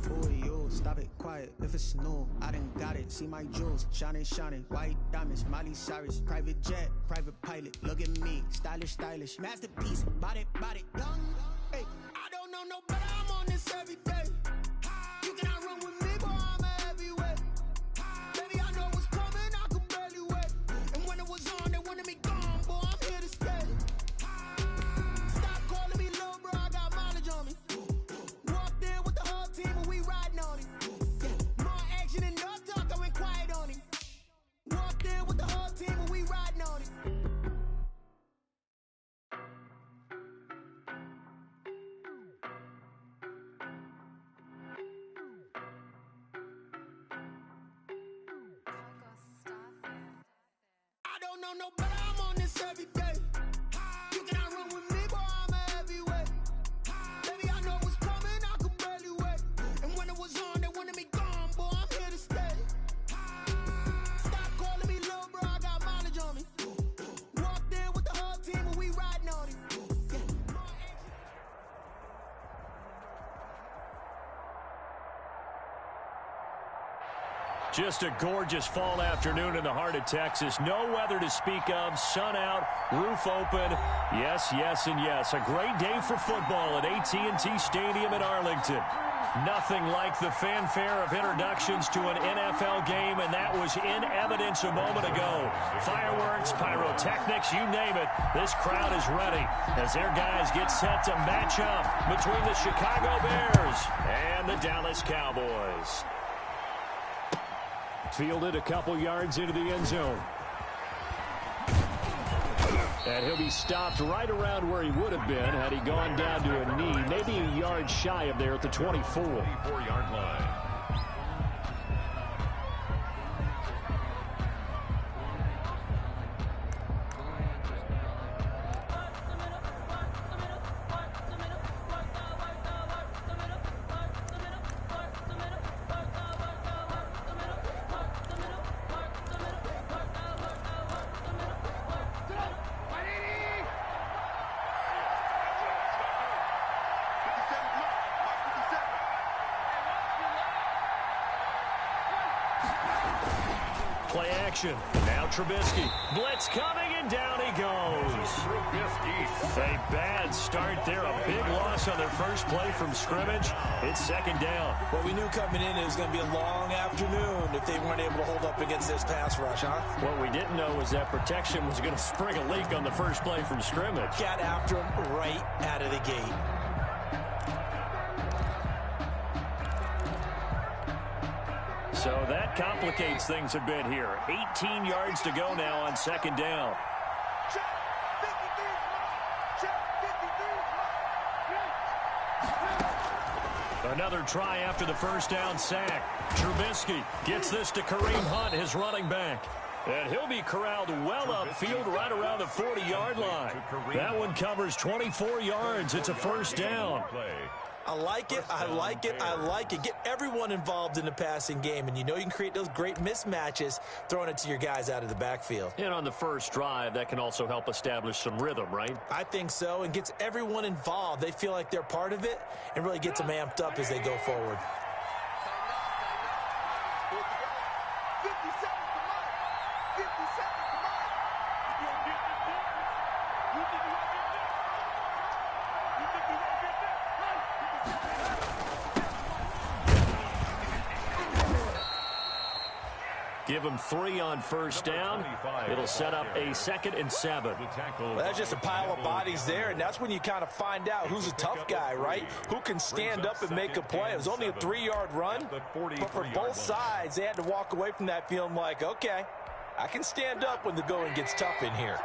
Who are you? Stop it, quiet. If it's new, I done got it. See my jewels, shining, shining. White diamonds, Miley Cyrus. Private jet, private pilot. Look at me, stylish, stylish. Masterpiece, body, young. Hey, I don't know no better. I'm on this every day. You cannot run with me, boy. I'm a heavyweight. Baby, I know what's coming. I could barely wait. And when it was on, they wanted me gone, boy. I'm here to stay. Stop calling me little bro. I got mileage on me. Walked in with the whole team and we riding on it. More action and no talk. I went quiet on him. Walked in with the whole team and we riding on it. I don't know no better. I'm on this every day. You cannot run with me, boy. I'm a heavyweight. Baby, I know what's coming. I could barely wait. And when it was on, they wanted me gone, boy. I'm here to stay. Stop calling me little bro. I got mileage on me. Walked in with the whole team and we riding on it. Just a gorgeous fall afternoon in the heart of Texas. No weather to speak of. Sun out, roof open. Yes, yes, and yes. A great day for football at AT&T Stadium in Arlington. Nothing like the fanfare of introductions to an NFL game, and that was in evidence a moment ago. Fireworks, pyrotechnics, you name it. This crowd is ready as their guys get set to match up between the Chicago Bears and the Dallas Cowboys. Fielded a couple yards into the end zone. And he'll be stopped right around where he would have been had he gone down to a knee, maybe a yard shy of there at the 24. 24-yard line. Play action. Now Trubisky. Blitz coming, and down he goes. A bad start there. A big loss on their first play from scrimmage. It's second down. Well, we knew coming in it was going to be a long afternoon if they weren't able to hold up against this pass rush, huh? What we didn't know was that protection was going to spring a leak on the first play from scrimmage. Got after him right out of the gate. So that complicates things a bit here. 18 yards to go now on second down. Another try after the first down sack. Trubisky gets this to Kareem Hunt, his running back. And he'll be corralled well upfield right around the 40-yard line. That one covers 24 yards. It's a first down. I like it, I like it, I like it. Get everyone involved in the passing game, and you know you can create those great mismatches throwing it to your guys out of the backfield. And on the first drive, that can also help establish some rhythm, right? I think so, and gets everyone involved. They feel like they're part of it and really gets them amped up as they go forward. Give them 3 on first down. It'll set up a 2nd and 7. Well, that's just a pile of bodies there, and that's when you kind of find out who's a tough guy, right? Who can stand up and make a play. It was only a 3-yard run, but for both sides, they had to walk away from that feeling like, okay, I can stand up when the going gets tough in here.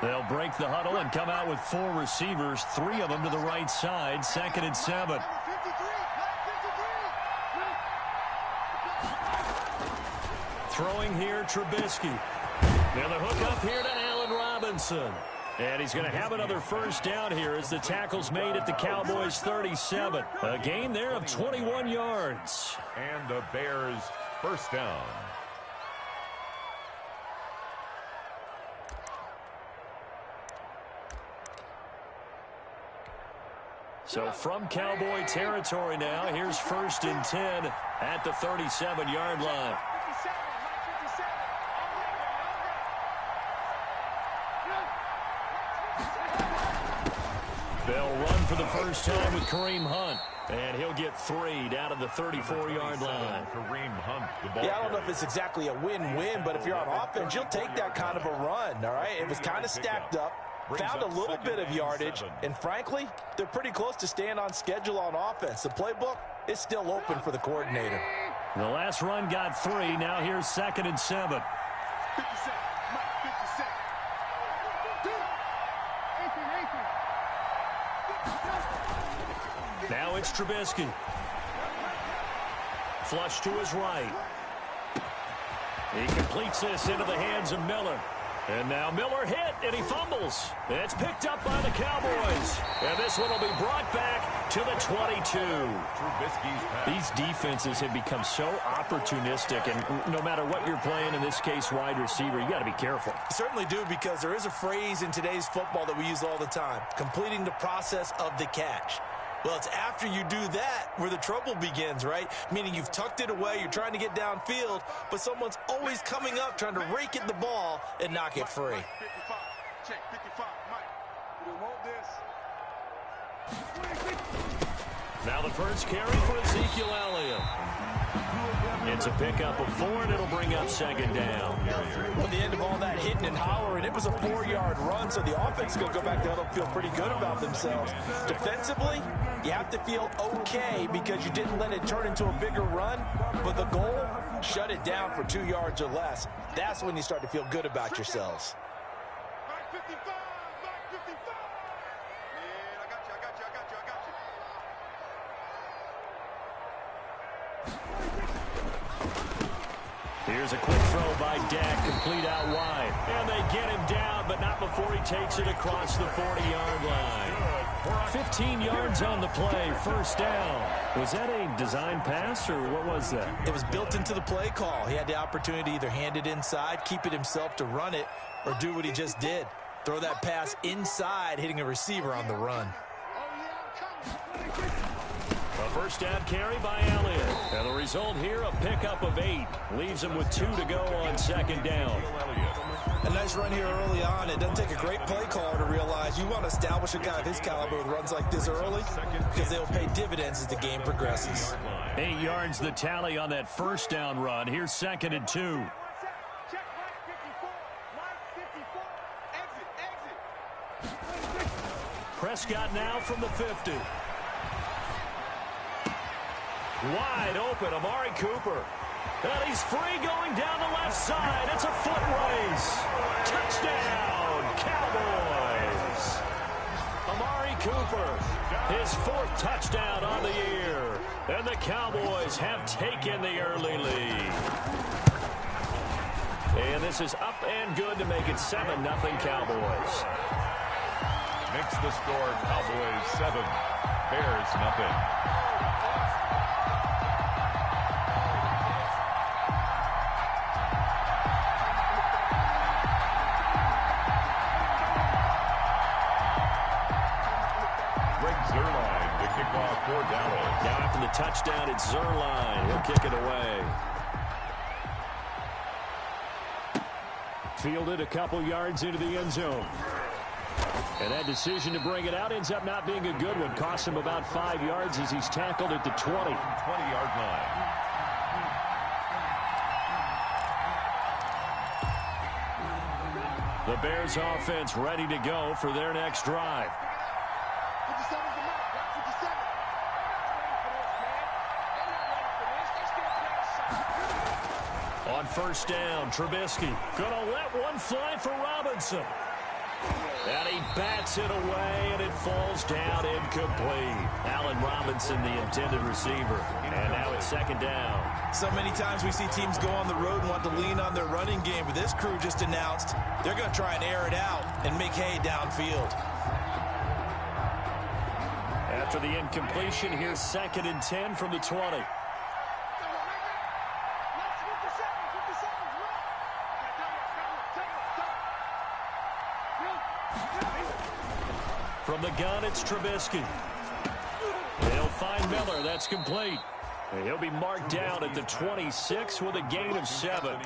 They'll break the huddle and come out with 4 receivers, 3 of them to the right side, 2nd and 7. Throwing here, Trubisky. Now the hook up here to Allen Robinson. And he's going to have another first down here as the tackle's made at the Cowboys' 37. A gain there of 21 yards. And the Bears first down. So from Cowboy territory now, here's 1st and 10 at the 37-yard line. They'll run for the first time with Kareem Hunt. And he'll get 3 down to the 34-yard line. Yeah, I don't know if it's exactly a win-win, but if you're on offense, you'll take that kind of a run, all right? It was kind of stacked up, found a little bit of yardage, and frankly, they're pretty close to staying on schedule on offense. The playbook is still open for the coordinator. The last run got 3. Now here's 2nd and 7. Now it's Trubisky. Flush to his right. He completes this into the hands of Miller. And now Miller hit, and he fumbles. It's picked up by the Cowboys. And this one will be brought back to the 22. These defenses have become so opportunistic, and no matter what you're playing, in this case wide receiver, you got to be careful. You certainly do, because there is a phrase in today's football that we use all the time, completing the process of the catch. Well, it's after you do that where the trouble begins, right? Meaning you've tucked it away, you're trying to get downfield, but someone's always coming up trying to rake at the ball and knock it free. Check 55, Mike. We want this. Now the first carry for Ezekiel Elliott. It's a pickup of 4, and it'll bring up 2nd down. Well, the end of all that hitting and hollering, it was a 4-yard run, so the offense is going to go back there and feel pretty good about themselves. Defensively, you have to feel okay because you didn't let it turn into a bigger run, but the goal, shut it down for 2 yards or less. That's when you start to feel good about yourselves. Mike 55, Mike 55. Man, I got you. Here's a quick throw by Dak, complete out wide. And they get him down, but not before he takes it across the 40-yard line. 15 yards on the play, 1st down. Was that a design pass, or what was that? It was built into the play call. He had the opportunity to either hand it inside, keep it himself to run it, or do what he just did. Throw that pass inside, hitting a receiver on the run. A 1st down carry by Elliott. And the result here, a pickup of 8. Leaves him with 2 to go on 2nd down. A nice run here early on. It doesn't take a great play caller to realize you want to establish a guy of his caliber with runs like this early, because they'll pay dividends as the game progresses. 8 yards the tally on that 1st down run. Here's 2nd and 2. Check exit. Prescott now from the 50. Wide open, Amari Cooper. And he's free going down the left side. It's a foot race. Touchdown, Cowboys. Amari Cooper, his 4th touchdown on the year. And the Cowboys have taken the early lead. And this is up and good to make it 7-0 Cowboys. Makes the score Cowboys 7, Bears nothing. For Dallas. Now after the touchdown, it's Zerline. He'll kick it away. Fielded a couple yards into the end zone. And that decision to bring it out ends up not being a good one. Cost him about 5 yards as he's tackled at the 20. 20-yard line. The Bears offense ready to go for their next drive. On 1st down, Trubisky gonna let one fly for Robinson. And he bats it away, and it falls down incomplete. Allen Robinson, the intended receiver. And now it's 2nd down. So many times we see teams go on the road and want to lean on their running game, but this crew just announced they're going to try and air it out and make hay downfield. After the incompletion, here's 2nd and 10 from the 20. From the gun, it's Trubisky. Miller. That's complete. He'll be marked down at the 26 with a gain of 7.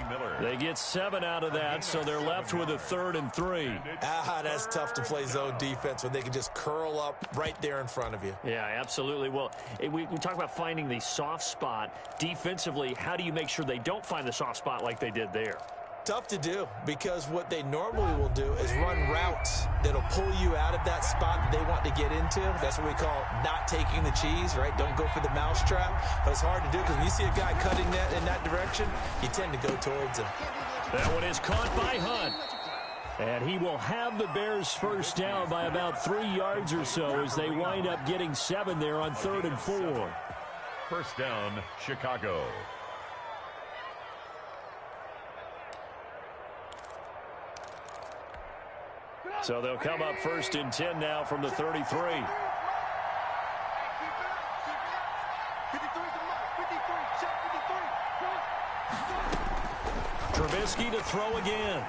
They get 7 out of that, so they're left with a 3rd and 3. That's tough to play zone defense when they can just curl up right there in front of you. Yeah, absolutely. Well, we talk about finding the soft spot. Defensively, how do you make sure they don't find the soft spot like they did there? Tough to do, because what they normally will do is run routes that'll pull you out of that spot that they want to get into. That's what we call not taking the cheese, right? Don't go for the mousetrap. But it's hard to do because when you see a guy cutting that in that direction, you tend to go towards him. That one is caught by Hunt. And he will have the Bears first down by about 3 yards or so as they wind up getting 7 there on 3rd and 4. First down, Chicago. So they'll come up 1st and 10 now from the 33. Trubisky to throw again.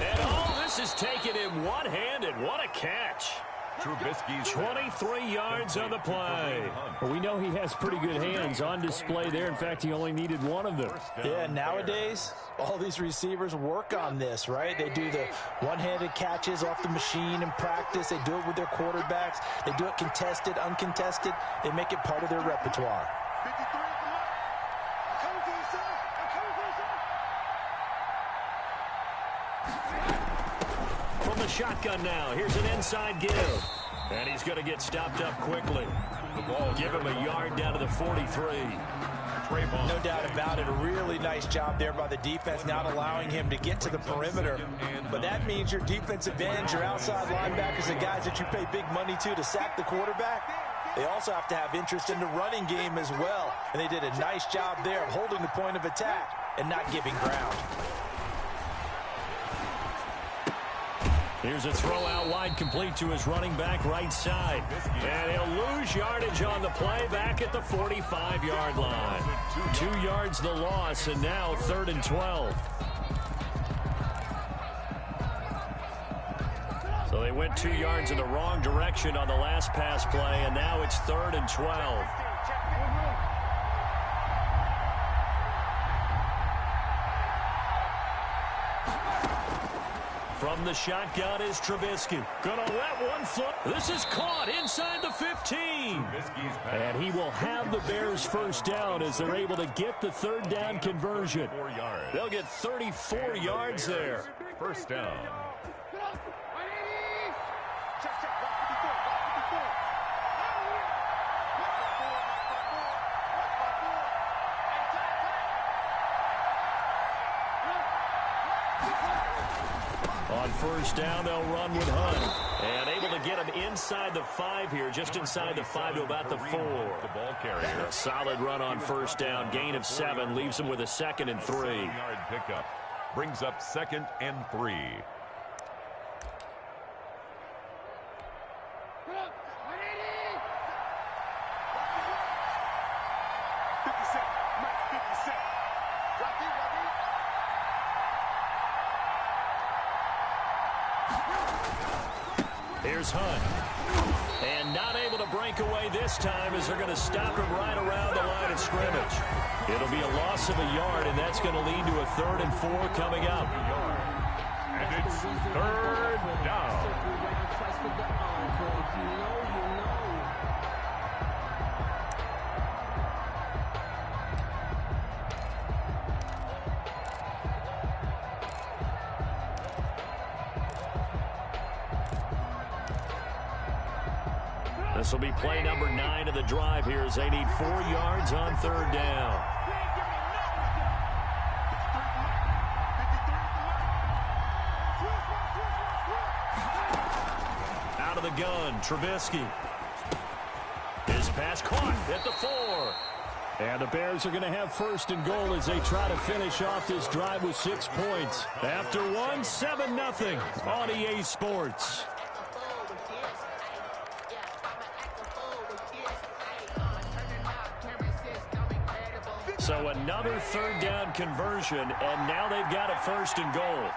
And this is taken in one-handed. What a catch. Trubisky's 23 yards on the play. Well, we know he has pretty good hands on display there. In fact, he only needed one of them. Yeah, nowadays, all these receivers work on this, right? They do the one-handed catches off the machine in practice. They do it with their quarterbacks. They do it contested, uncontested. They make it part of their repertoire. From the shotgun now, here's an inside give. And he's going to get stopped up quickly. the ball. Give him a yard down to the 43. No doubt about it. A really nice job there by the defense, not allowing him to get to the perimeter. But that means your defensive ends, your outside linebackers, the guys that you pay big money to sack the quarterback, they also have to have interest in the running game as well. And they did a nice job there of holding the point of attack and not giving ground. Here's a throw out wide, complete to his running back right side. And he'll lose yardage on the play back at the 45-yard line. 2 yards the loss, and now 3rd and 12. So they went 2 yards in the wrong direction on the last pass play, and now it's 3rd and 12. From the shotgun is Trubisky. Gonna let one flip. This is caught inside the 15. And he will have the Bears first down as they're able to get the third down conversion. They'll get 34 yards there. First down. On first down, they'll run with Hunt. And able to get him inside the 5 here, just inside the 5 to about the 4. The ball carrier. A solid run on first down. Gain of 7 leaves him with a 2nd and 3. 7-yard pickup. Brings up 2nd and 3. Here's Hunt. And not able to break away this time as they're going to stop him right around the line of scrimmage. It'll be a loss of a yard, and that's going to lead to a 3rd and 4 coming up. And it's 3rd down. This will be play number 9 of the drive here as they need 4 yards on 3rd down. Out of the gun, Trubisky. His pass caught at the 4. And the Bears are going to have 1st and goal as they try to finish off this drive with 6 points. After 1, 7-0 on EA Sports. So another 3rd down conversion, and now they've got a 1st and goal.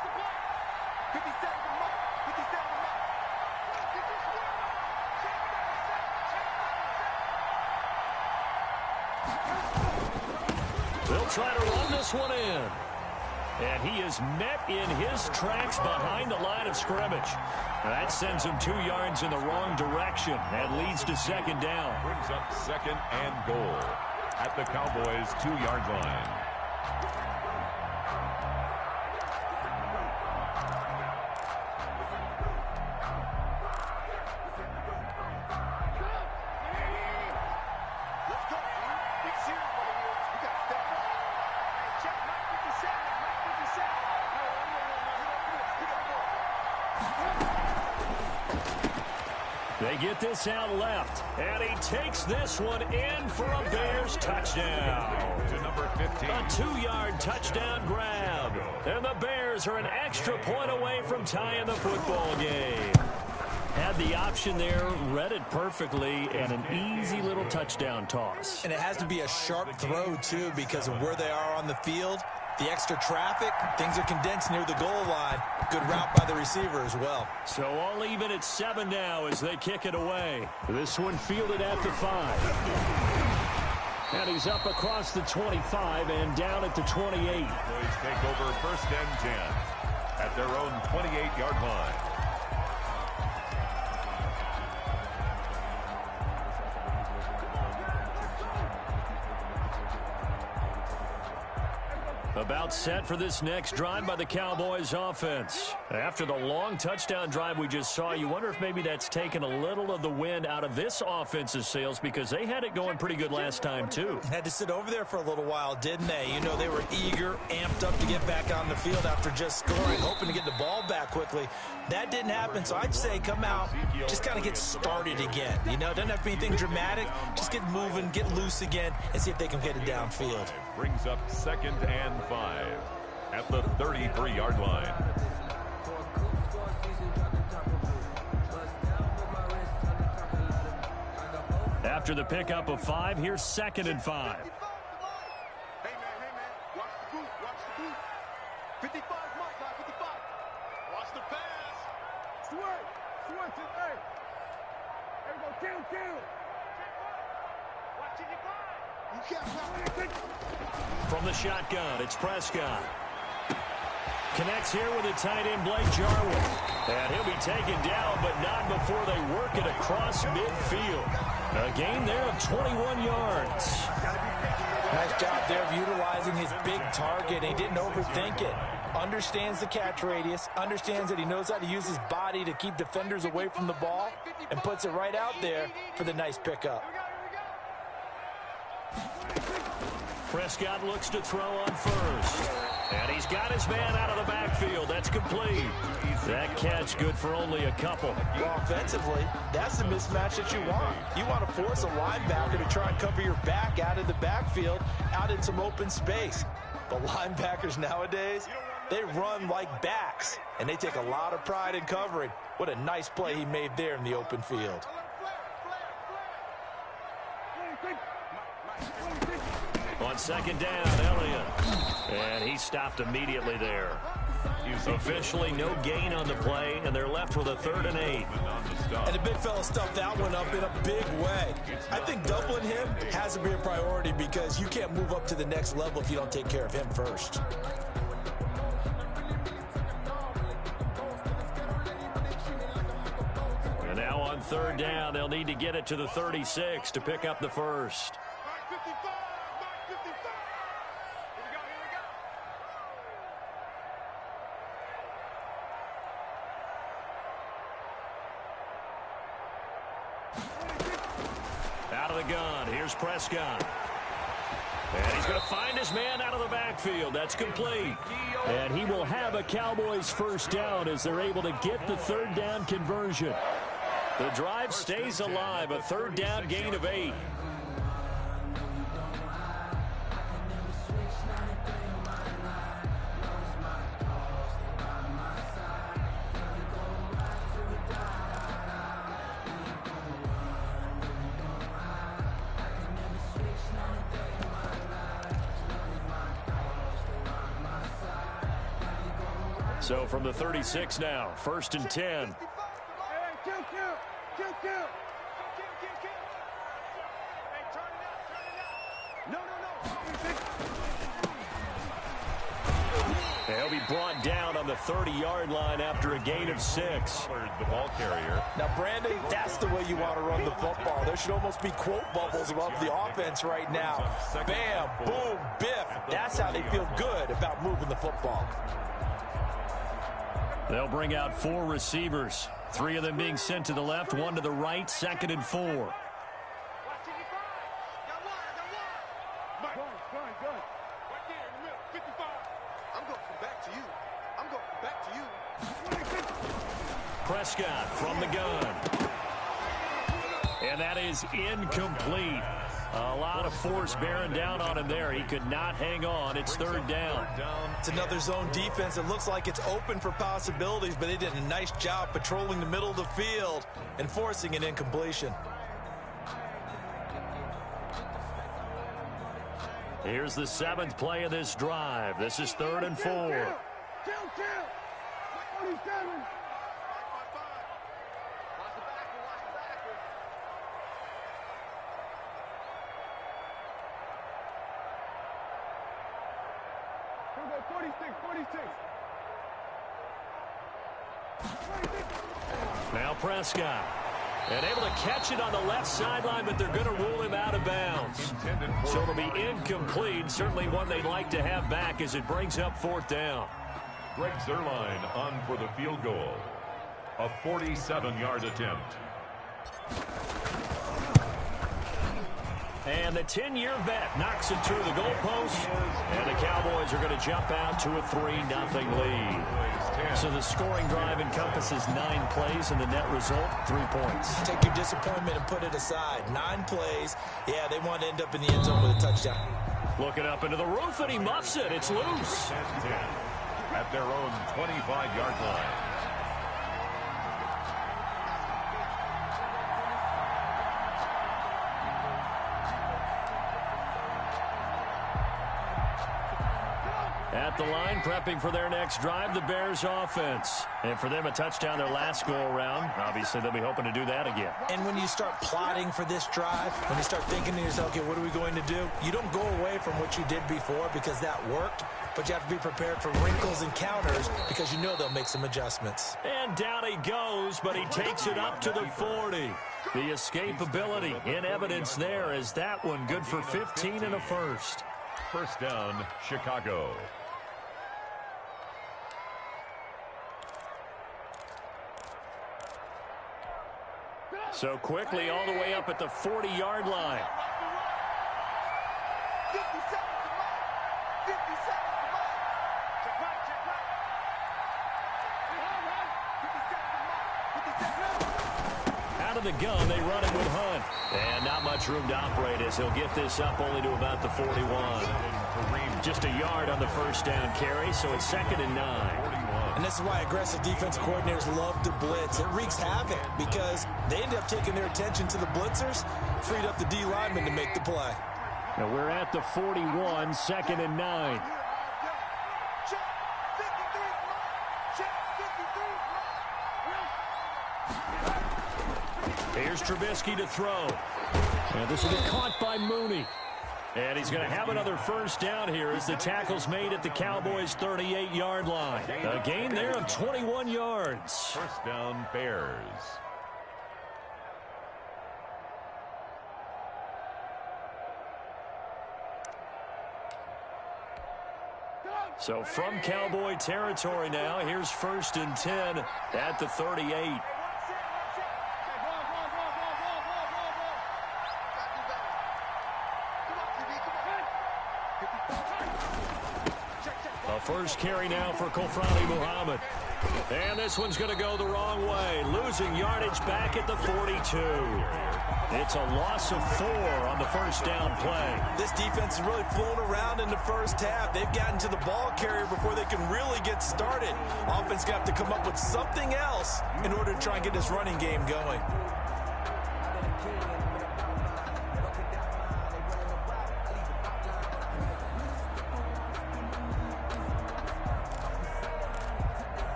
They'll try to run this one in. And he is met in his tracks behind the line of scrimmage. That sends him 2 yards in the wrong direction. That leads to second down. Brings up second and goal at the Cowboys' 2-yard line. They get this out left, and he takes this one in for a Bears touchdown. To number 15. A 2-yard touchdown grab. And the Bears are an extra point away from tying the football game. Had the option there, read it perfectly, and an easy little touchdown toss. And it has to be a sharp throw, too, because of where they are on the field. The extra traffic, things are condensed near the goal line. Good route by the receiver as well. So all even at 7 now as they kick it away. This one fielded at the 5. And he's up across the 25 and down at the 28. Boys take over first and 10 at their own 28-yard line. About set for this next drive by the Cowboys offense. After the long touchdown drive we just saw, you wonder if maybe that's taken a little of the wind out of this offense's sails because they had it going pretty good last time too. Had to sit over there for a little while, didn't they? You know, they were eager, amped up to get back on the field after just scoring, hoping to get the ball back quickly. That didn't happen, so I'd say come out, just kind of get started again. You know, doesn't have to be anything dramatic. Just get moving, get loose again, and see if they can get it downfield. Brings up second and 5 at the 33-yard line. After the pickup of 5, here's second and 5. Hey, man, watch the boot, watch the boot. 55, my guy, 55. Watch the pass. Switch it, hey. There we go, kill. Watch it, you can't. From the shotgun, it's Prescott. Connects here with a tight end, Blake Jarwin. And he'll be taken down, but not before they work it across midfield. A gain there of 21 yards. Nice job there of utilizing his big target. He didn't overthink it. Understands the catch radius, understands that he knows how to use his body to keep defenders away from the ball, and puts it right out there for the nice pickup. Prescott looks to throw on first. And he's got his man out of the backfield. That's complete. That catch good for only a couple. Well, offensively, that's the mismatch that you want. You want to force a linebacker to try and cover your back out of the backfield, out in some open space. But linebackers nowadays, they run like backs, and they take a lot of pride in covering. What a nice play he made there in the open field. On second down, Elliott. And he stopped immediately there. Officially no gain on the play, and they're left with a 3rd and 8. And the big fella stuffed that one up in a big way. I think doubling him has to be a priority because you can't move up to the next level if you don't take care of him first. And now on 3rd down, they'll need to get it to the 36 to pick up the first. Out of the gun, here's Prescott. And he's going to find his man out of the backfield. That's complete. And he will have a Cowboys first down as they're able to get the 3rd down conversion. The drive stays alive, a 3rd down gain of 8. So from the 36 now, 1st and 10. he'll be brought down on the 30-yard line after a gain of 6. The ball carrier. Now, Brandon, that's the way you want to run the football. There should almost be quote bubbles above the offense right now. Bam, boom, biff. That's how they feel good about moving the football. They'll bring out 4 receivers. 3 of them being sent to the left, 1 to the right, 2nd and 4. Good. Right there in the middle, 55. I'm going back to you. I'm going back to you. Prescott from the gun. And that is incomplete. A lot of force bearing down on him there. He could not hang on. It's 3rd down. It's another zone defense. It looks like it's open for possibilities, but they did a nice job patrolling the middle of the field and forcing an incompletion. Here's the 7th play of this drive. This is 3rd and 4. Kill. 47. Here we go, 46. Now Prescott. And able to catch it on the left sideline, but they're going to rule him out of bounds. So it'll be incomplete. Certainly one they'd like to have back as it brings up 4th down. Greg Zuerlein on for the field goal. A 47-yard attempt. And the 10-year vet knocks it through the goalpost. And the Cowboys are going to jump out to a 3-0 lead. So the scoring drive encompasses 9 plays, and the net result, 3 points. Take your disappointment and put it aside. 9 plays. Yeah, they want to end up in the end zone with a touchdown. Looking up into the roof, and he muffs it. It's loose. At their own 25-yard line. At the line, prepping for their next drive, the Bears offense. And for them, a touchdown their last go-around. Obviously, they'll be hoping to do that again. And when you start plotting for this drive, when you start thinking to yourself, okay, what are we going to do? You don't go away from what you did before because that worked, but you have to be prepared for wrinkles and counters because you know they'll make some adjustments. And down he goes, but he takes it up to the 40. The escapability in evidence there is that one good for 15 and a first. First down, Chicago. So quickly all the way up at the 40-yard line. 57 to Mike. 57 to Mike. Check right. 57 to Mike. Out of the gun, they run it with Hunt. And not much room to operate as he'll get this up only to about the 41. Just a yard on the first down carry, so it's 2nd and 9. And this is why aggressive defensive coordinators love to blitz. It wreaks havoc because they end up taking their attention to the blitzers, freed up the D lineman to make the play. Now we're at the 41, 2nd and 9. Check 53 Mike. Check 53 Mike. Here's Trubisky to throw. And this will be caught by Mooney. And he's going to have another first down here as the tackle's made at the Cowboys' 38-yard line. A gain there of 21 yards. First down, Bears. So from Cowboy territory now, here's 1st and 10 at the 38. A first carry now for Kofrani Muhammad. And this one's going to go the wrong way. Losing yardage back at the 42. It's a loss of 4 on the first down play. This defense has really flown around in the first half. They've gotten to the ball carrier before they can really get started. Offense going to have to come up with something else in order to try and get this running game going.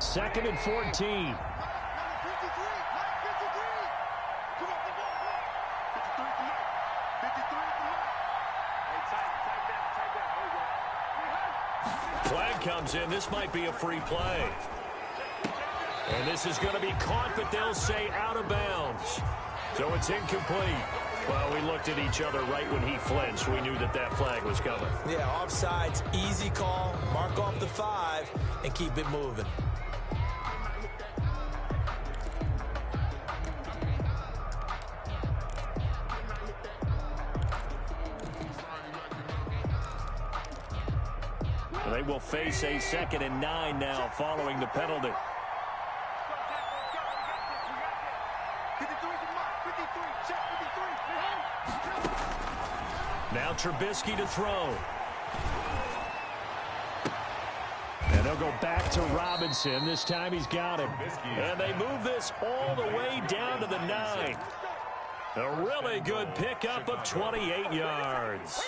Second and 14. Flag comes in. This might be a free play. And this is going to be caught, but they'll say out of bounds. So it's incomplete. Well, we looked at each other right when he flinched. We knew that that flag was coming. Yeah, offsides, easy call. Mark off the 5 and keep it moving. They will face a 2nd and 9 now following the penalty. Now Trubisky to throw. And they'll go back to Robinson. This time he's got him. And they move this all the way down to the 9. A really good pickup of 28 yards.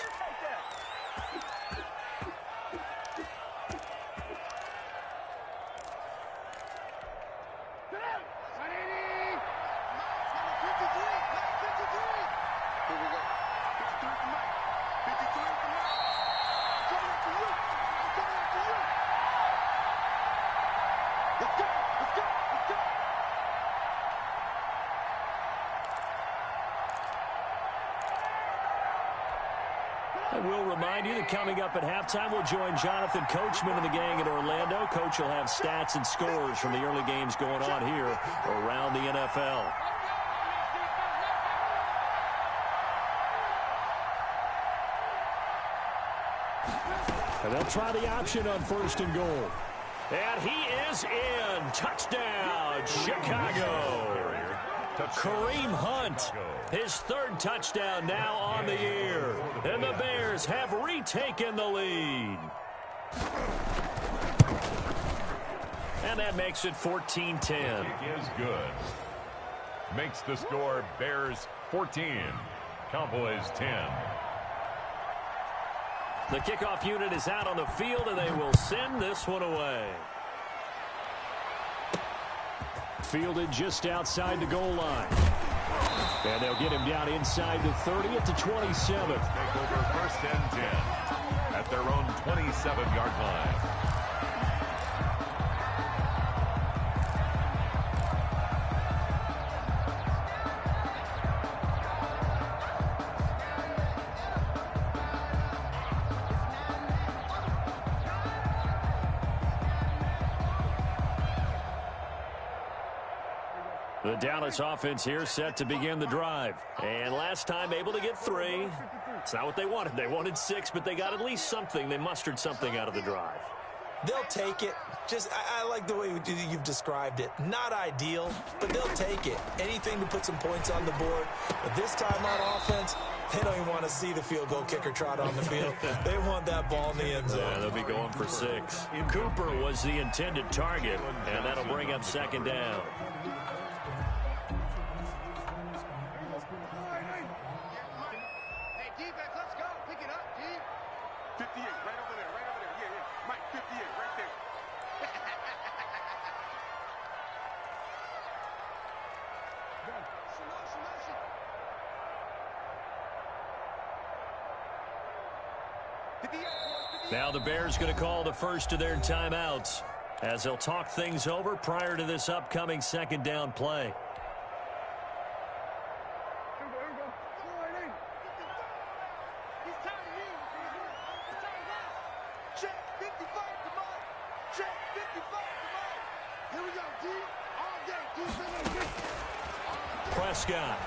I will remind you that coming up at halftime, we'll join Jonathan Coachman and the gang in Orlando. Coach will have stats and scores from the early games going on here around the NFL. And they'll try the option on 1st and goal. And he is in. Touchdown, Chicago. Kareem Hunt, his 3rd touchdown now on the year. And the Bears have retaken the lead. And that makes it 14-10. Kick is good. Makes the score Bears 14, Cowboys 10. The kickoff unit is out on the field, and they will send this one away. Fielded just outside the goal line. And they'll get him down inside the 30 at the 27. Take over 1st and 10 at their own 27-yard line. The Dallas offense here set to begin the drive. And last time able to get 3. It's not what they wanted. They wanted 6, but they got at least something. They mustered something out of the drive. They'll take it. I like the way you've described it. Not ideal, but they'll take it. Anything to put some points on the board. But this time on offense, they don't even want to see the field goal kicker trot on the field. They want that ball in the end zone. Yeah, they'll be going for 6. Cooper was the intended target, and that'll bring up 2nd down. Now the Bears going to call the first of their timeouts as they'll talk things over prior to this upcoming 2nd down play. Prescott.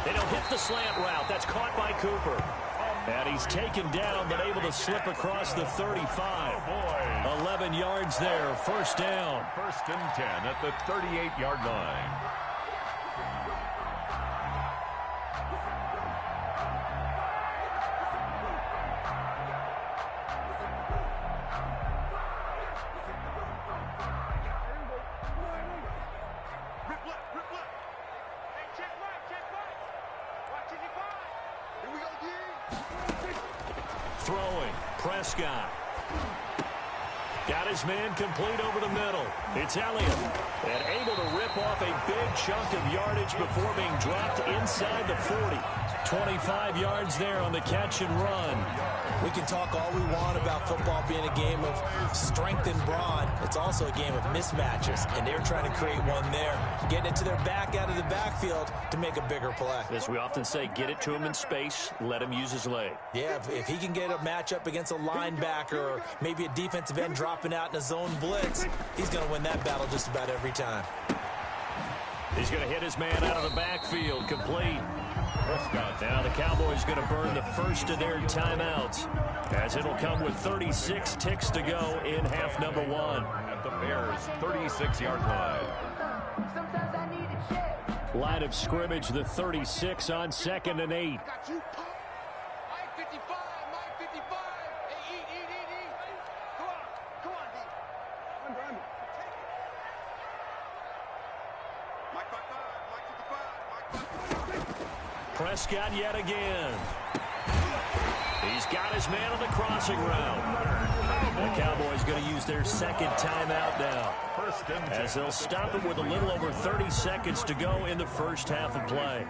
They don't hit the slant route. That's caught by Cooper. And he's taken down, but able to slip across the 35. 11 yards there, 1st down. 1st and 10 at the 38-yard line. Throwing, Prescott. Got his man complete over the middle. It's Elliott. And able to rip off a big chunk of yardage before being dropped inside the 40. 25 yards there on the catch and run. We can talk all we want about football being a game of strength and brawn. It's also a game of mismatches, and they're trying to create one there, getting it to their back out of the backfield to make a bigger play. As we often say, get it to him in space, let him use his leg. Yeah, if he can get a matchup against a linebacker or maybe a defensive end dropping out in a zone blitz, he's going to win that battle just about every time. He's going to hit his man out of the backfield, complete. Now the Cowboys going to burn the first of their timeouts, as it'll come with 36 ticks to go in half number one. At the Bears' 36-yard line. Line of scrimmage, the 36 on 2nd and 8. Prescott yet again. He's got his man on the crossing route. The Cowboys going to use their second timeout now, as they'll stop it with a little over 30 seconds to go in the first half of play.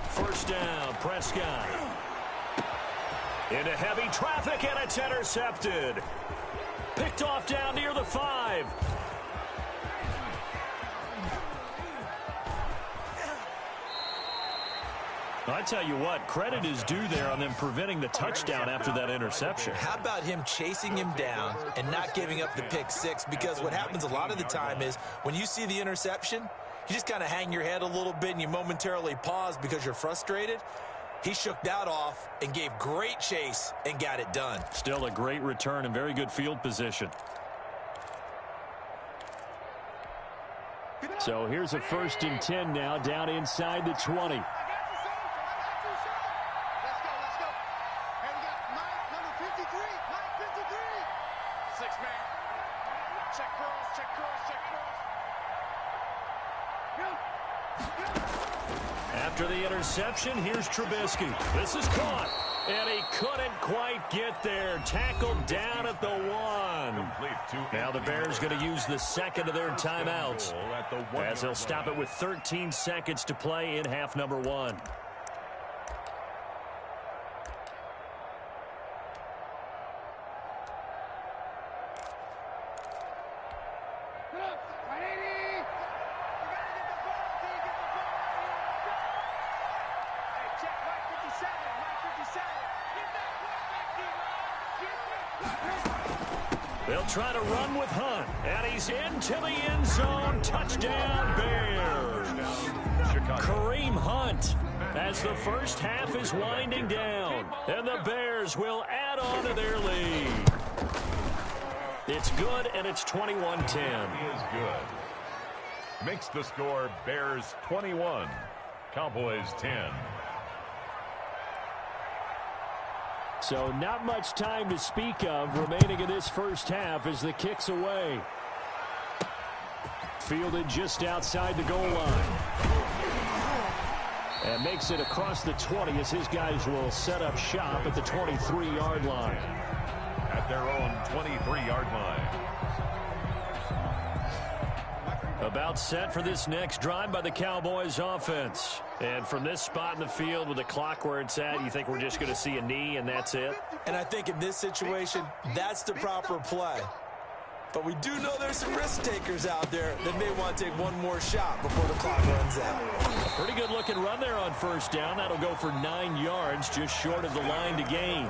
First down, Prescott. Into heavy traffic, and it's intercepted. Picked off down near the 5. I tell you what, credit is due there on them preventing the touchdown after that interception. How about him chasing him down and not giving up the pick 6? Because what happens a lot of the time is when you see the interception, you just kind of hang your head a little bit and you momentarily pause because you're frustrated. He shook that off and gave great chase and got it done. Still a great return and very good field position. So here's a 1st and 10 now, down inside the 20. After the interception, here's Trubisky. This is caught, and he couldn't quite get there. Tackled down at the 1. Now the Bears going to use the second of their timeouts, as they'll stop it with 13 seconds to play in half number 1. They'll try to run with Hunt, and he's into the end zone. Touchdown, Bears. Kareem Hunt, as the first half is winding down, and the Bears will add on to their lead. It's good, and it's 21-10. Is good. Makes the score Bears 21, Cowboys 10. So not much time to speak of remaining in this first half as the kick's away. Fielded just outside the goal line. And makes it across the 20 as his guys will set up shop at the 23-yard line. At their own 23-yard line. About set for this next drive by the Cowboys offense. And from this spot in the field with the clock where it's at, you think we're just going to see a knee and that's it? And I think in this situation, that's the proper play. But we do know there's some risk takers out there that may want to take one more shot before the clock runs out. Pretty good looking run there on first down. That'll go for 9 yards, just short of the line to gain.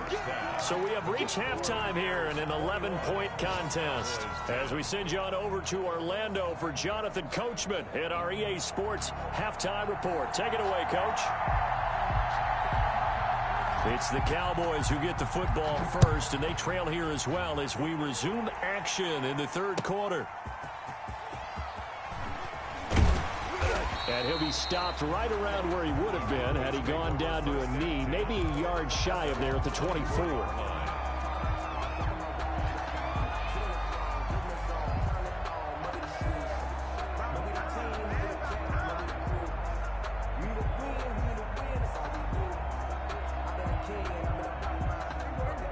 So we have reached halftime here in an 11-point contest. As we send you on over to Orlando for Jonathan Coachman at our EA Sports Halftime Report. Take it away, Coach. It's the Cowboys who get the football first, and they trail here as well as we resume action in the third quarter. And he'll be stopped right around where he would have been had he gone down to a knee, maybe a yard shy of there at the 24.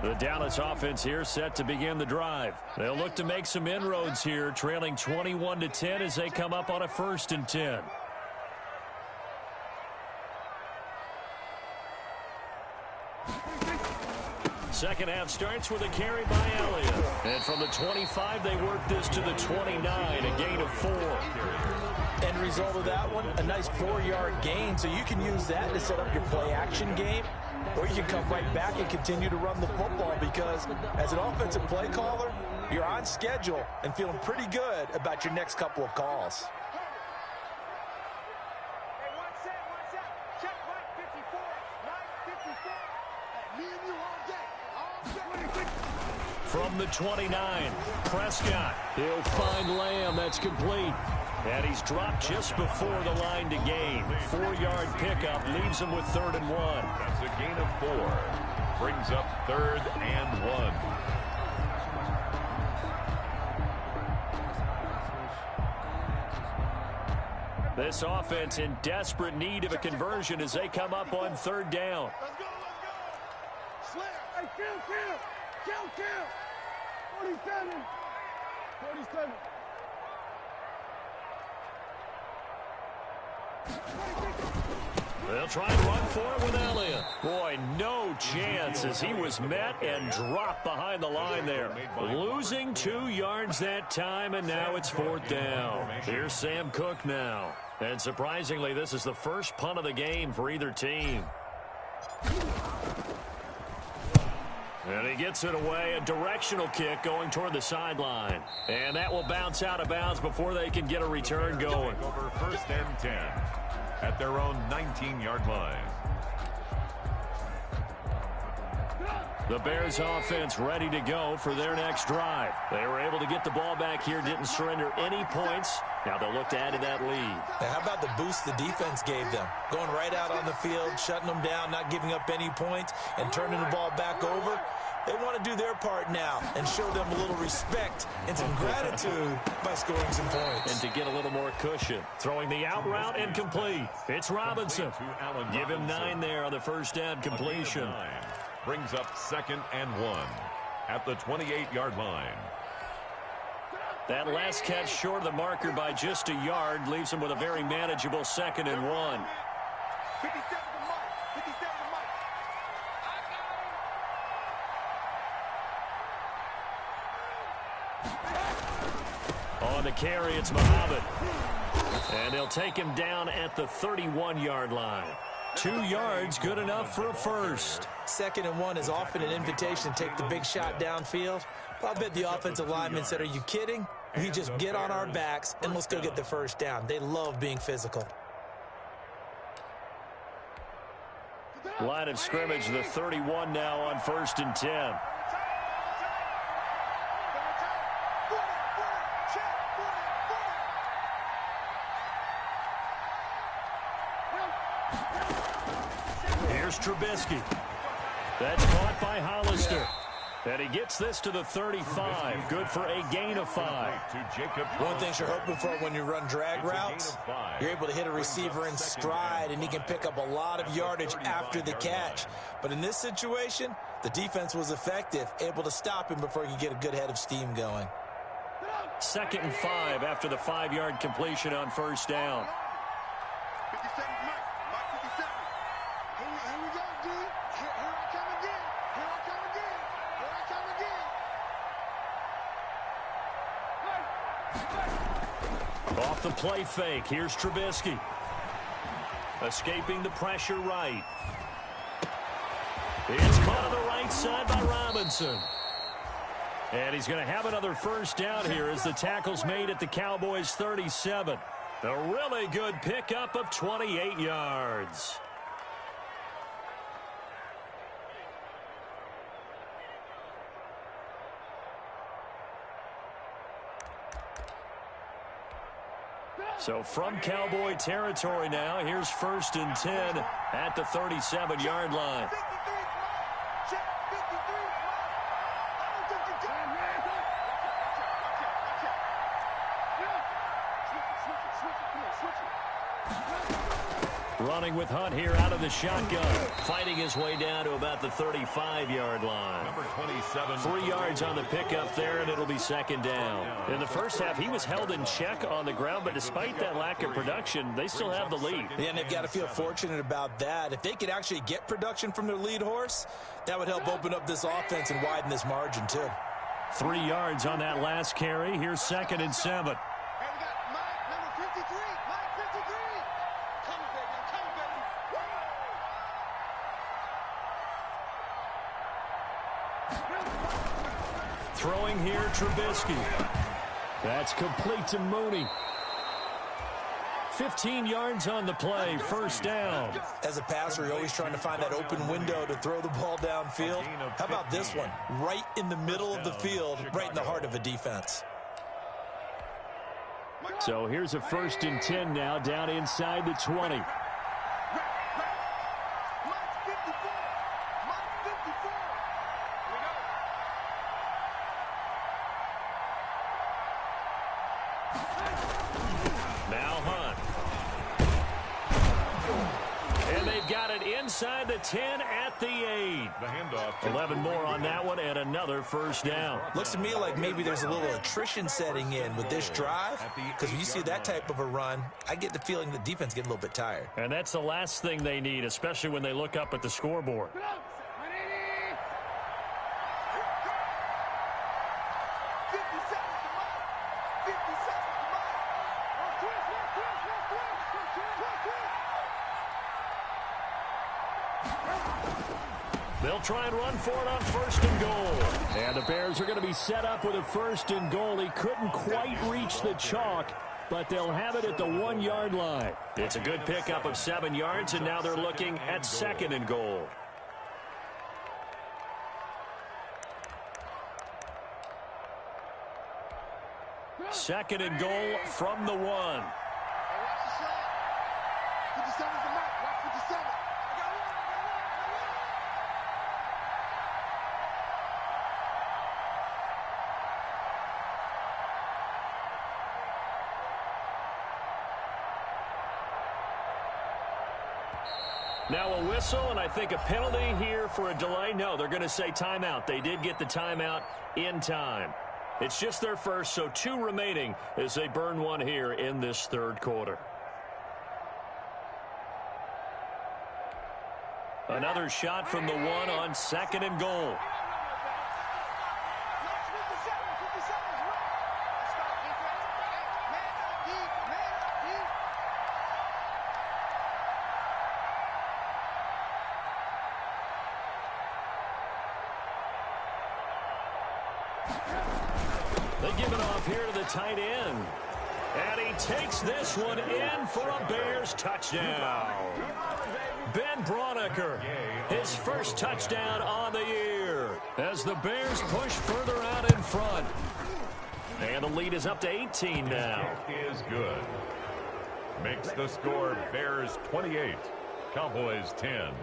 The Dallas offense here set to begin the drive. They'll look to make some inroads here, trailing 21-10 as they come up on a 1st and 10. Second half starts with a carry by Elliott. And from the 25, they work this to the 29, a gain of 4. End result of that one, a nice 4-yard gain. So you can use that to set up your play-action game, or you can come right back and continue to run the football because as an offensive play caller, you're on schedule and feeling pretty good about your next couple of calls. From the 29, Prescott. He'll find Lamb. That's complete. And he's dropped just before the line to gain. 4-yard pickup leaves him with 3rd and 1. That's a gain of 4. Brings up 3rd and 1. This offense in desperate need of a conversion as they come up on 3rd down. Let's go, let's go. Slayer. Hey, kill. 47. 47. They'll try and run for it with Elliott. Boy, no chance as he was met and dropped behind the line there. Losing 2 yards that time, and now it's 4th down. Here's Sam Cook now. And surprisingly, this is the first punt of the game for either team. And he gets it away, a directional kick going toward the sideline. And that will bounce out of bounds before they can get a return going. Over 1st and 10 at their own 19-yard line. The Bears offense ready to go for their next drive. They were able to get the ball back here, didn't surrender any points. Now they'll look to add to that lead. Now, how about the boost the defense gave them? Going right out on the field, shutting them down, not giving up any points, and turning the ball back over. They want to do their part now and show them a little respect and some gratitude by scoring some points. And to get a little more cushion, throwing the out route and complete. It's Robinson. Give him 9 there on the 1st down completion. Brings up 2nd and 1 at the 28-yard line. That last catch short of the marker by just a yard leaves him with a very manageable 2nd and 1. 57 to Mike. 57 to Mike. On the carry, it's Muhammad. And they'll take him down at the 31-yard line. 2 yards, good enough for a first. 2nd and 1 is often an invitation to take the big shot downfield. I'll bet the offensive lineman said, are you kidding? We just get on our backs and let's go get the 1st down. They love being physical. Line of scrimmage, the 31 now on 1st and 10. Here's Trubisky. That's caught by Hollister. And he gets this to the 35. Good for a gain of 5. One thing you're hoping for when you run drag routes, you're able to hit a receiver in stride, and he can pick up a lot of yardage after the catch. But in this situation, the defense was effective, able to stop him before he could get a good head of steam going. 2nd and 5 after the 5-yard completion on 1st down. 57 Mike. Mike 57. Here we go, D. Here I come again. Here I come again. Here I come again. Off the play fake, here's Trubisky. Escaping the pressure right. It's caught on the right side by Robinson. And he's going to have another 1st down here as the tackle's made at the Cowboys' 37. A really good pickup of 28 yards. So from Cowboy territory now, here's 1st and 10 at the 37-yard line. 53 check 53 Switch it. Running with Hunt here out of the shotgun. Fighting his way down to about the 35-yard line. Number 27. 3 yards on the pickup there, and it'll be second down. In the first half, he was held in check on the ground, but despite that lack of production, they still have the lead. Yeah, and they've got to feel fortunate about that. If they could actually get production from their lead horse, that would help open up this offense and widen this margin, too. 3 yards on that last carry. Here's 2nd and 7. Hey, we got Mike, number 53. Mike, 53. Come, baby. I'm coming, baby. Throwing here, Trubisky. That's complete to Mooney. 15 yards on the play, first down. As a passer, you're always trying to find that open window to throw the ball downfield. How about this one? Right in the middle of the field, right in the heart of a defense. So here's a 1st and 10 now, down inside the 20. Mike, 54. Mike, 54. Here we go. Now Hunt. And they've got it inside the 10 at the 8. The handoff. 11 more on that one and another first down. Looks to me like maybe there's a little attrition setting in with this drive, because when you see that type of a run, I get the feeling the defense getting a little bit tired. And that's the last thing they need, especially when they look up at the scoreboard. 50 seconds to Mike. 50 seconds to Mike. Twist. They'll try and run for it on 1st and goal. And the Bears are going to be set up with a 1st and goal. He couldn't quite reach the chalk, but they'll have it at the 1-yard line. It's a good pickup of 7 yards, and now they're looking at 2nd and goal. Second and goal from the 1. Hey, watch the slide. 57's the Mike. Watch 57. Now a whistle, and I think a penalty here for a delay. No, they're going to say timeout. They did get the timeout in time. It's just their first, so 2 remaining as they burn one here in this 3rd quarter. Another shot from the 1 on 2nd and goal. They give it off here to the tight end. And he takes this one in for a Bears touchdown. Ben Braunecker, his first touchdown on the year as the Bears push further out in front. And the lead is up to 18 now. Is good. Makes the score Bears 28, Cowboys 10.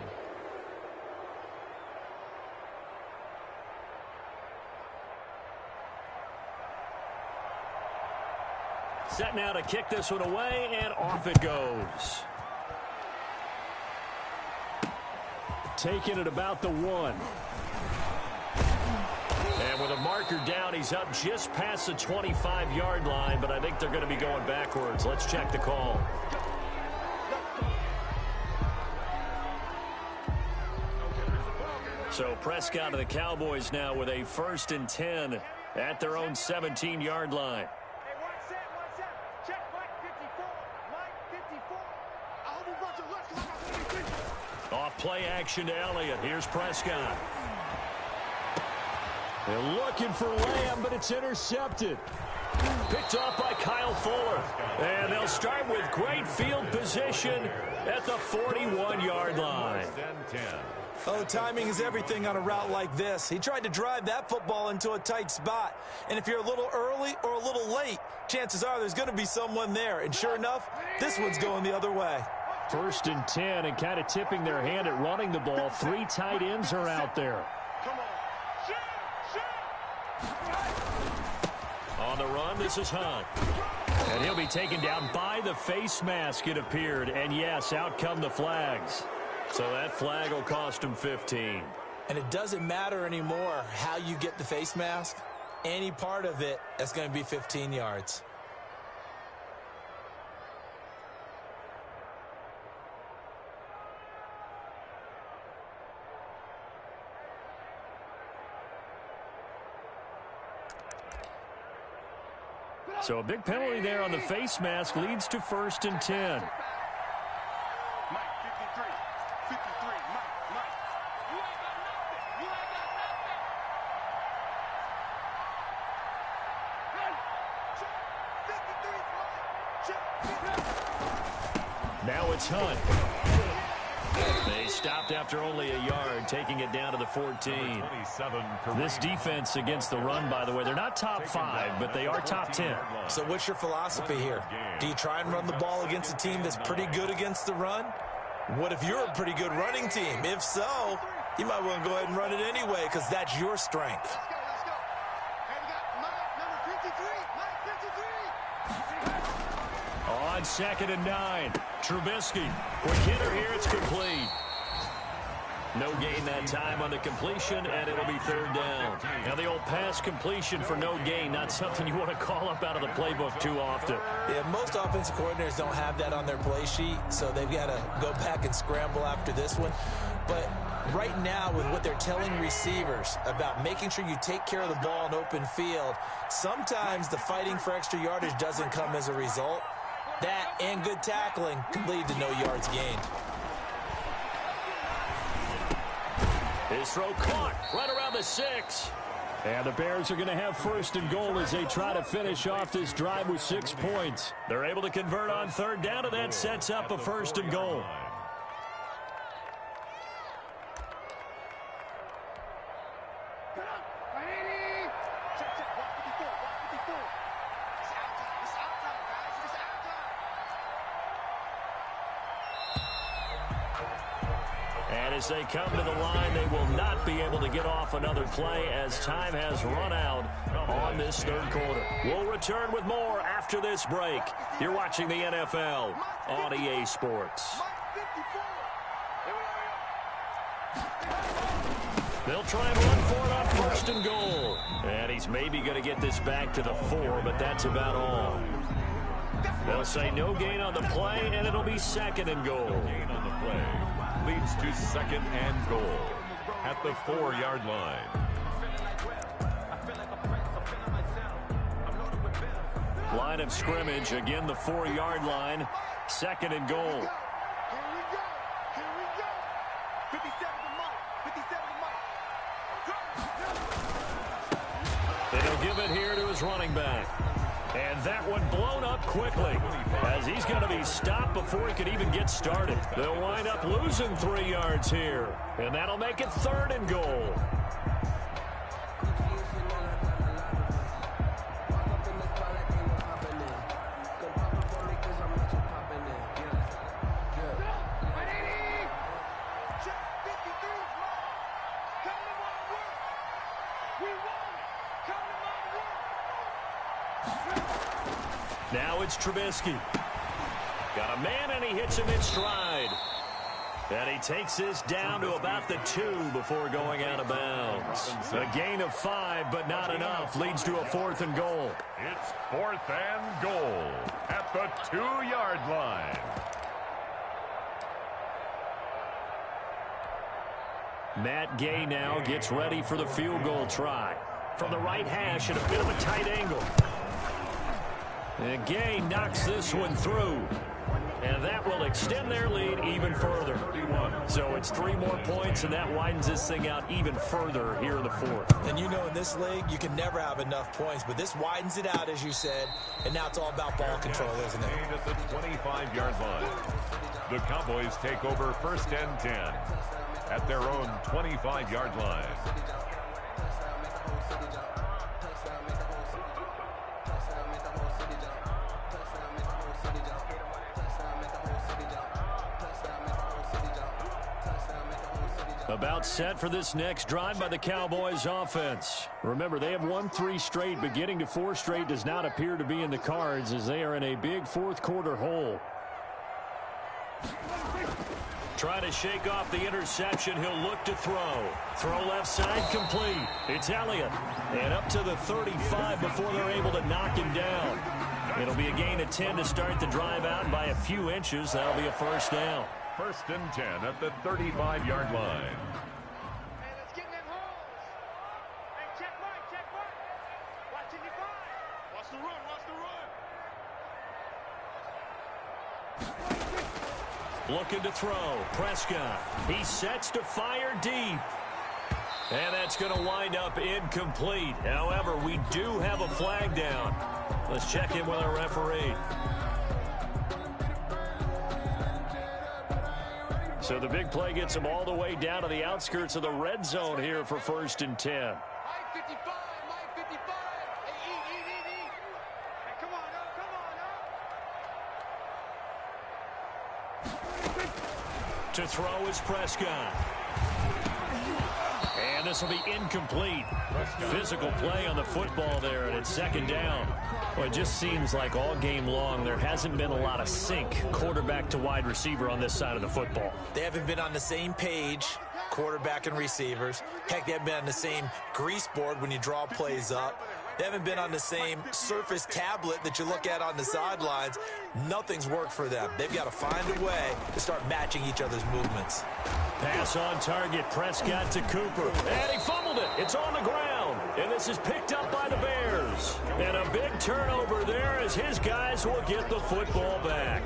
Set now to kick this one away, and off it goes. Taking it about the 1. And with a marker down, he's up just past the 25-yard line, but I think they're going to be going backwards. Let's check the call. So Prescott of the Cowboys now with a 1st and 10 at their own 17-yard line. Off play action to Elliott. Here's Prescott. They're looking for Lamb, but it's intercepted. Picked off by Kyle Fuller. And they'll start with great field position at the 41-yard line. Oh, timing is everything on a route like this. He tried to drive that football into a tight spot. And if you're a little early or a little late, chances are there's going to be someone there. And sure enough, this one's going the other way. 1st and 10, and kind of tipping their hand at running the ball. 3 tight ends are out there. On the run, this is Hunt. And he'll be taken down by the face mask, it appeared. And, yes, out come the flags. So that flag will cost him 15. And it doesn't matter anymore how you get the face mask. Any part of it, that's going to be 15 yards. So a big penalty there on the face mask leads to 1st and 10. Mike, 53. 53. Mike. You ain't got nothing. You ain't got nothing. Hey, check. 53 is Mike. Check. Now it's Hunt. They stopped after only a yard, taking it down to the 14. This defense against the run, by the way, they're not top 5, but they are top 10. So what's your philosophy here? Do you try and run the ball against a team that's pretty good against the run? What if you're a pretty good running team? If so, you might want to go ahead and run it anyway because that's your strength. Let's go. And we got Mike, number 53. Mike, 53. On 2nd and 9, Trubisky. Quick hitter here, it's complete. No gain that time on the completion, and it'll be 3rd down. Now the old pass completion for no gain, not something you want to call up out of the playbook too often. Yeah, most offensive coordinators don't have that on their play sheet, so they've got to go back and scramble after this one. But right now, with what they're telling receivers about making sure you take care of the ball in open field, sometimes the fighting for extra yardage doesn't come as a result. That and good tackling can lead to no yards gained. His throw caught right around the 6. And the Bears are going to have 1st and goal as they try to finish off this drive with 6 points. They're able to convert on 3rd down, and that sets up a 1st and goal. As they come to the line, they will not be able to get off another play as time has run out on this 3rd quarter. We'll return with more after this break. You're watching the NFL on EA Sports. They'll try and run for it on 1st and goal. And he's maybe going to get this back to the 4, but that's about all. They'll say no gain on the play, and it'll be 2nd and goal. No gain on the play. Leads to 2nd and goal at the 4-yard line. Line of scrimmage, again the 4-yard line, 2nd and goal. Here we go. 57 to Mike. 57 to Mike. And he'll give it here to his running back. And that one blown up quickly as he's going to be stopped before he could even get started. They'll wind up losing 3 yards here, and that'll make it 3rd and goal. Now it's Trubisky. Got a man, and he hits him in stride. And he takes this down to about the 2 before going out of bounds. A gain of 5, but not enough. Leads to a 4th and goal. It's 4th and goal at the 2-yard line. Matt Gay now gets ready for the field goal try. From the right hash at a bit of a tight angle. And Gay knocks this one through. And that will extend their lead even further. So it's 3 more points, and that widens this thing out even further here in the 4th. And you know, in this league, you can never have enough points, but this widens it out, as you said, and now it's all about ball control, isn't it? At the 25-yard line. The Cowboys take over 1st and 10 at their own 25-yard line. About set for this next drive by the Cowboys offense. Remember, they have won 3 straight, but getting to 4 straight does not appear to be in the cards as they are in a big fourth-quarter hole. Trying to shake off the interception. He'll look to throw. Throw left side complete. It's Elliott. And up to the 35 before they're able to knock him down. It'll be a gain of 10 to start the drive out by a few inches. That'll be a first down. 1st and 10 at the 35-yard line. Hey, let's get in them holes. Hey, check right, check right. Watch it, watch the run, watch the run. Looking to throw. Prescott. He sets to fire deep. And that's going to wind up incomplete. However, we do have a flag down. Let's check in with our referee. So the big play gets him all the way down to the outskirts of the red zone here for 1st and 10. Mike 55, Mike 55. Hey, eat. Hey, come on up. To throw is Prescott. And this will be incomplete. Physical play on the football there, and it's 2nd down. Well, it just seems like all game long there hasn't been a lot of sync quarterback to wide receiver on this side of the football. They haven't been on the same page, quarterback and receivers. Heck, they haven't been on the same grease board when you draw plays up. They haven't been on the same surface tablet that you look at on the sidelines. Nothing's worked for them. They've got to find a way to start matching each other's movements. Pass on target, Prescott to Cooper. And he fumbled it. It's on the ground. And this is picked up by the Bears. And a big turnover there as his guys will get the football back.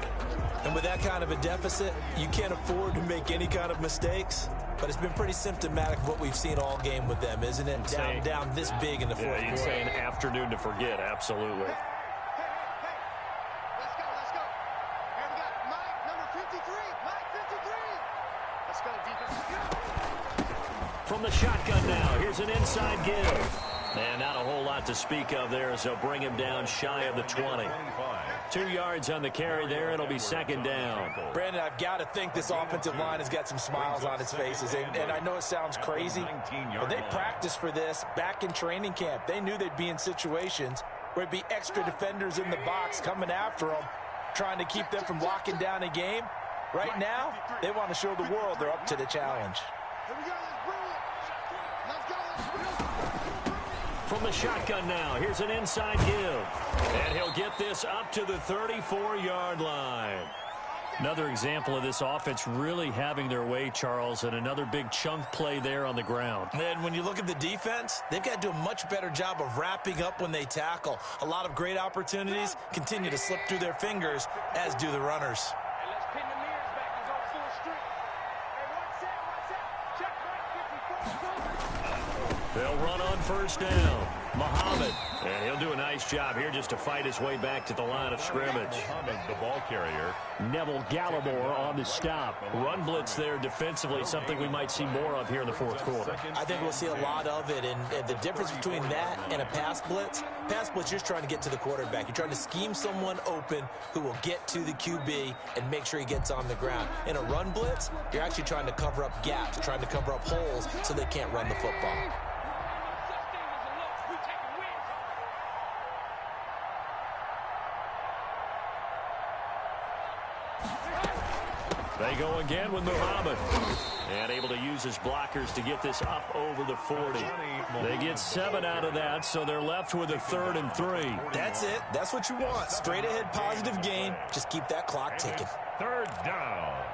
And with that kind of a deficit, you can't afford to make any kind of mistakes. But it's been pretty symptomatic of what we've seen all game with them, isn't it? Down this big in the fourth quarter. You'd say an afternoon to forget, absolutely. Hey. Let's go. And we got Mike, number 53. Mike 53. Let's go, defense. From the shotgun now, here's an inside give. And not a whole lot to speak of there, so bring him down shy of the 20. 2 yards on the carry there. It'll be 2nd down. Brandon, I've got to think this offensive line has got some smiles on its faces. And I know it sounds crazy, but they practiced for this back in training camp. They knew they'd be in situations where it'd be extra defenders in the box coming after them, trying to keep them from locking down a game. Right now, they want to show the world they're up to the challenge. Here we go. Let's go. From the shotgun now, here's an inside give. And he'll get this up to the 34-yard line. Another example of this offense really having their way, Charles, and another big chunk play there on the ground. And when you look at the defense, they've got to do a much better job of wrapping up when they tackle. A lot of great opportunities continue to slip through their fingers, as do the runners. Hey, let's pin the mirrors back and go full strength. Hey, one set. Check right, 54. They'll run on 1st down. Muhammad. And he'll do a nice job here just to fight his way back to the line of scrimmage. Muhammad, the ball carrier. Neville Gallimore on the stop. Run blitz there defensively, something we might see more of here in the fourth quarter. I think we'll see a lot of it, and the difference between that and a pass blitz, you're just trying to get to the quarterback. You're trying to scheme someone open who will get to the QB and make sure he gets on the ground. In a run blitz, you're actually trying to cover up gaps, trying to cover up holes so they can't run the football. They go again with Muhammad. And able to use his blockers to get this up over the 40. They get 7 out of that, so they're left with a 3rd and 3. That's it. That's what you want. Straight ahead positive gain. Just keep that clock ticking. 3rd down.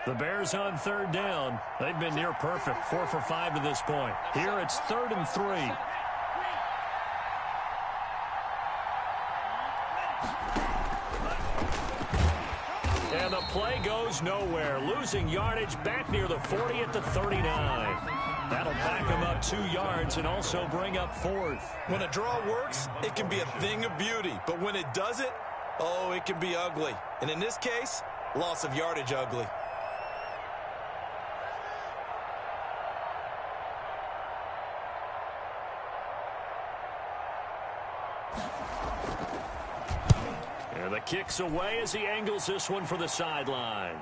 The Bears on 3rd down. They've been near perfect, 4 for 5 to this point. Here it's 3rd and 3. And the play goes nowhere. Losing yardage back near the 40 at the 39. That'll back them up 2 yards and also bring up 4th. When a draw works, it can be a thing of beauty. But when it doesn't, oh, it can be ugly. And in this case, loss of yardage ugly. And the kick's away as he angles this one for the sideline.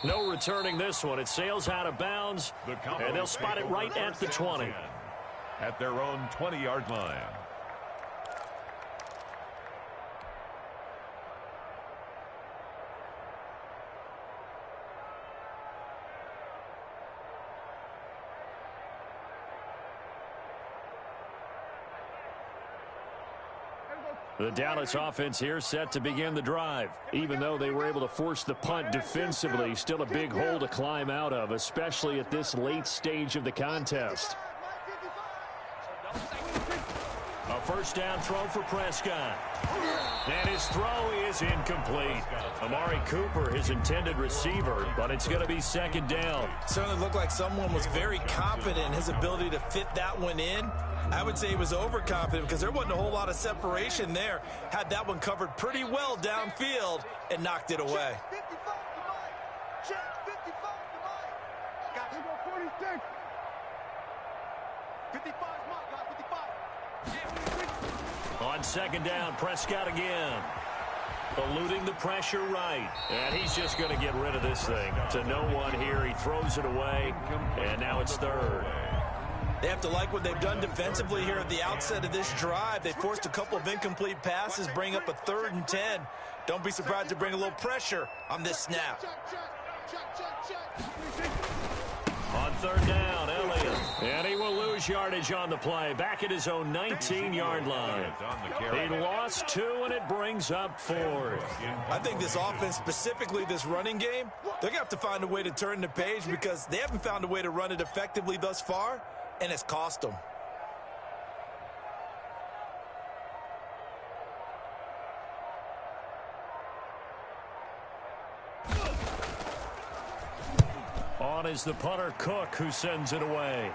No returning this one. It sails out of bounds, and they'll spot it right at the 20. At their own 20-yard line. The Dallas offense here set to begin the drive. Even though they were able to force the punt defensively, still a big hole to climb out of, especially at this late stage of the contest. A first down throw for Prescott. And his throw is incomplete. Amari Cooper, his intended receiver, but it's going to be second down. Certainly looked like someone was very confident in his ability to fit that one in. I would say he was overconfident because there wasn't a whole lot of separation there. Had that one covered pretty well downfield and knocked it away. Check 55 to Mike. Got you. 46. 55 is Mike, guys. 55. On second down, Prescott again. Eluding the pressure right. And he's just going to get rid of this thing. To no one here. He throws it away. And now it's third. They have to like what they've done defensively here at the outset of this drive. They forced a couple of incomplete passes, bring up a 3rd and 10. Don't be surprised to bring a little pressure on this snap. On third down, Elliott. And he will lose yardage on the play. Back at his own 19-yard line. He lost 2, and it brings up 4th. I think this offense, specifically this running game, they're going to have to find a way to turn the page because they haven't found a way to run it effectively thus far, and it's cost them. On is the punter, Cook, who sends it away.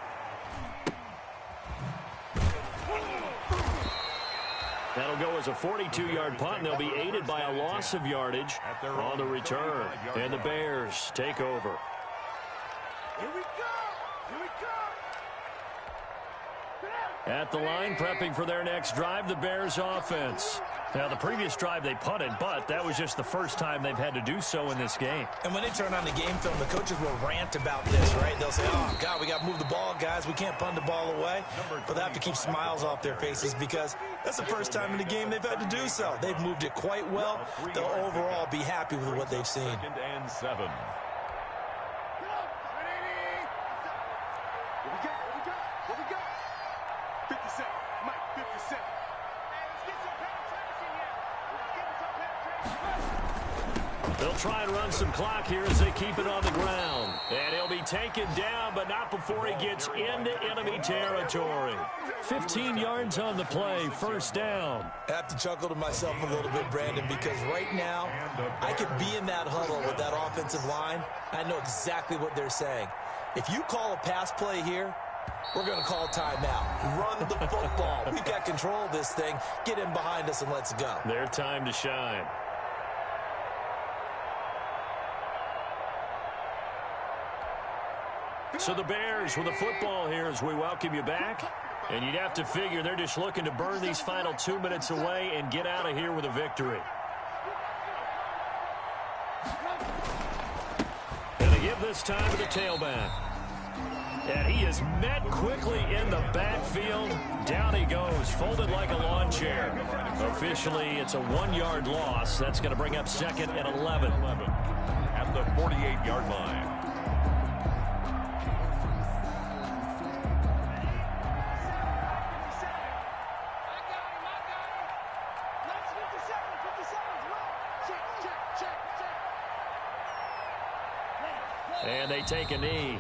That'll go as a 42-yard punt, and they'll be aided by a loss of yardage on the return. And the Bears take over. Here we go. Here we go. At the line, prepping for their next drive, the Bears offense. Now, the previous drive they punted, but that was just the first time they've had to do so in this game. And when they turn on the game film, the coaches will rant about this, right? They'll say, oh, God, we got to move the ball, guys. We can't punt the ball away. But they have to keep smiles off their faces because that's the first time in the game they've had to do so. They've moved it quite well. They'll overall be happy with what they've seen. 2nd and 7. They'll try and run some clock here as they keep it on the ground. And he'll be taken down, but not before he gets into enemy territory. 15 yards on the play, first down. I have to chuckle to myself a little bit, Brandon, because right now I could be in that huddle with that offensive line. I know exactly what they're saying. If you call a pass play here, we're going to call timeout. Run the football. We've got control of this thing. Get in behind us and let's go. Their time to shine. So the Bears with the football here as we welcome you back. And you'd have to figure they're just looking to burn these final 2 minutes away and get out of here with a victory. And they give this time to the tailback. And he is met quickly in the backfield. Down he goes, folded like a lawn chair. Officially, it's a 1-yard loss. That's going to bring up 2nd and 11. At the 48-yard line. And they take a knee.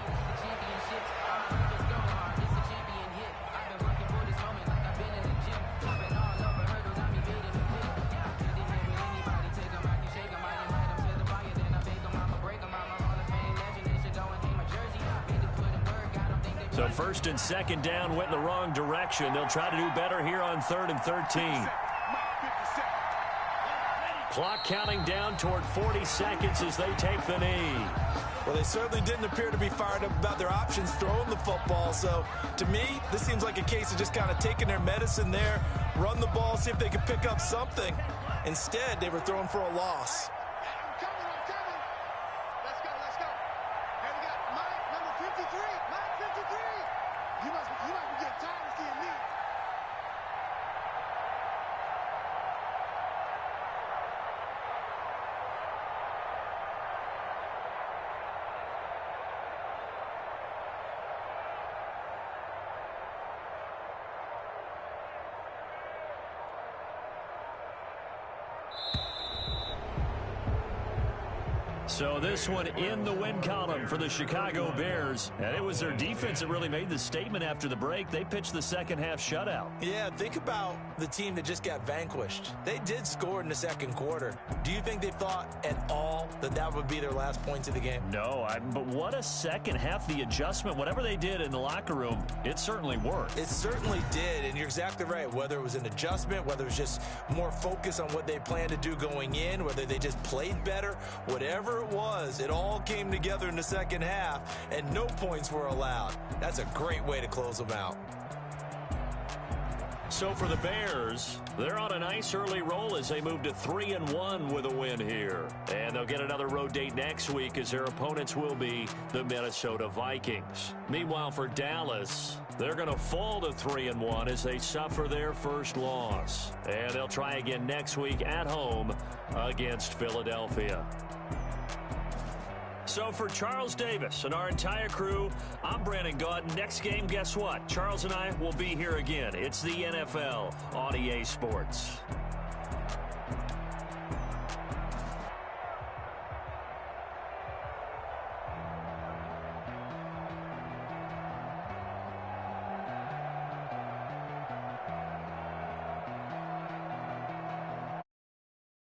So 1st and 2nd down went in the wrong direction. They'll try to do better here on 3rd and 13. Clock counting down toward 40 seconds as they take the knee. Well, they certainly didn't appear to be fired up about their options throwing the football. So, to me, this seems like a case of just kind of taking their medicine there, run the ball, see if they can pick up something. Instead, they were throwing for a loss. I'm coming. Let's go. Here we got Mike, number 53. Mike 53. You must be getting tired of seeing me. So this one in the win column for the Chicago Bears. And it was their defense that really made the statement after the break. They pitched the second half shutout. Yeah, think about the team that just got vanquished. They did score in the second quarter. Do you think they thought at all that that would be their last points of the game? No, but what a second half. The adjustment, whatever they did in the locker room, it certainly worked. It certainly did, and you're exactly right. Whether it was an adjustment, whether it was just more focus on what they planned to do going in, whether they just played better, whatever it was, it all came together in the second half, and no points were allowed. That's a great way to close them out. So for the Bears, they're on a nice early roll as they move to 3-1 with a win here. And they'll get another road date next week as their opponents will be the Minnesota Vikings. Meanwhile, for Dallas, they're going to fall to 3-1 as they suffer their first loss. And they'll try again next week at home against Philadelphia. So for Charles Davis and our entire crew, I'm Brandon Gaudin. Next game, guess what? Charles and I will be here again. It's the NFL on EA Sports.